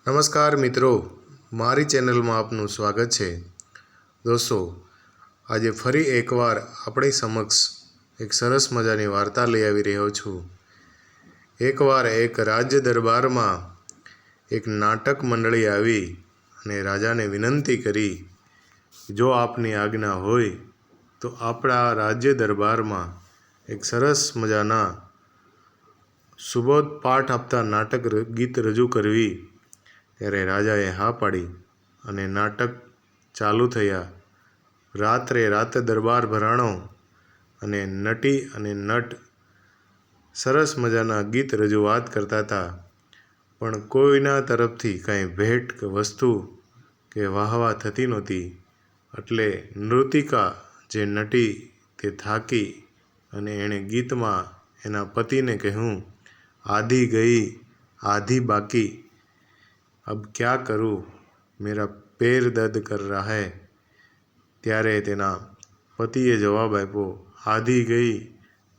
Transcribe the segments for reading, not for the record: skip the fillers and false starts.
નમસ્કાર મિત્રો, મારી ચેનલમાં આપનું સ્વાગત છે। દોસ્તો, આજે ફરી એકવાર આપણી સમક્ષ એક સરસ મજાની વાર્તા લઈ આવી રહ્યો છું। એકવાર એક રાજ્ય દરબારમાં એક નાટક મંડળી આવી અને રાજાને વિનંતી કરી, જો આપની આજ્ઞા હોય તો આપણા રાજ્ય દરબારમાં એક સરસ મજાના સુબોધ પાઠ આપતા નાટક ગીત રજૂ કરવી। ત્યારે રાજાએ હા પાડી અને નાટક ચાલુ થયા। રાતે દરબાર ભરાણો અને નટી અને નટ સરસ મજાના ગીત રજૂઆત કરતા હતા, પણ કોઈના તરફથી કાંઈ ભેટ કે વસ્તુ કે વાહવા થતી નહોતી। એટલે નૃતિકા જે નટી તે થાકી અને એણે ગીતમાં એના પતિને કહ્યું, આધી ગઈ આધી બાકી, अब क्या करूँ मेरा पैर दर्द कर रहा है। ત્યારે તેના પતિએ જવાબ આપ્યો, આધી ગઈ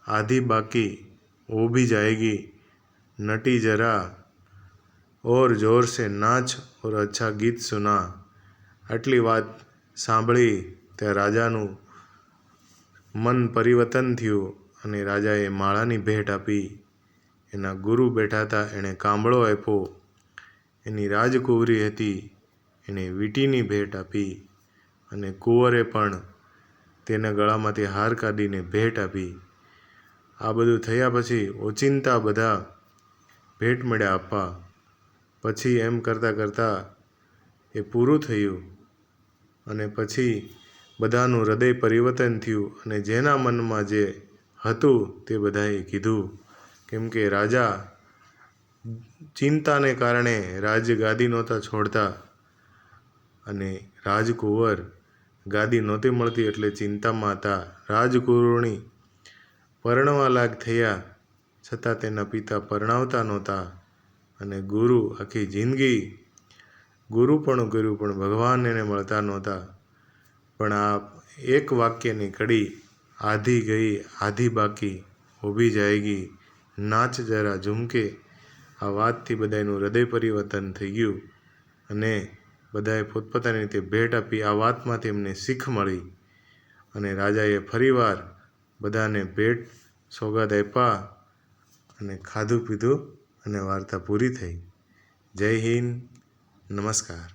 આધી બાકી वो भी जाएगी, नटी जरा और जोर से नाच और अच्छा गीत सुना। આટલી વાત સાંભળી ત્યાં રાજાનું મન પરિવર્તન થયું અને રાજાએ માળાની ભેટ આપી। એના ગુરુ બેઠા હતા, એણે કાંબળો આપ્યો। એની રાજકુંવરી હતી, એણે વીંટીની ભેટ આપી અને કુંવરે પણ તેના ગળામાંથી હાર કાઢીને ભેટ આપી। આ બધું થયા પછી ઓચિંતા બધા ભેટ મળ્યા આપવા। પછી એમ કરતાં કરતાં એ પૂરું થયું અને પછી બધાનું હૃદય પરિવર્તન થયું અને જેના મનમાં જે હતું તે બધાએ કીધું। કેમ કે રાજા ચિંતાને કારણે રાજગાદી નહોતા છોડતા અને રાજકુંવર ગાદી નહોતી મળતી એટલે ચિંતામાં હતા। રાજકુંવરણી પરણવા લાયક થયા છતાં તેના પિતા પરણાવતા નહોતા અને ગુરુ આખી જિંદગી ગુરુ પણ કર્યું પણ ભગવાન એને મળતા નહોતા। પણ આ એક વાક્યની કડી, આધી ગઈ આધી બાકી वो भी जाएगी, નાચ જરા ઝુમકે, આ વાતથી બધાનું હૃદય પરિવર્તન થઈ ગયું અને બધાએ પોતપોતાની રીતે ભેટ આપી। આ વાતમાંથી એમને શીખ મળી અને રાજાએ ફરીવાર બધાને ભેટ સોગાદ આપ્યા અને ખાધું પીધું અને વાર્તા પૂરી થઈ। જય હિન્દ, નમસ્કાર।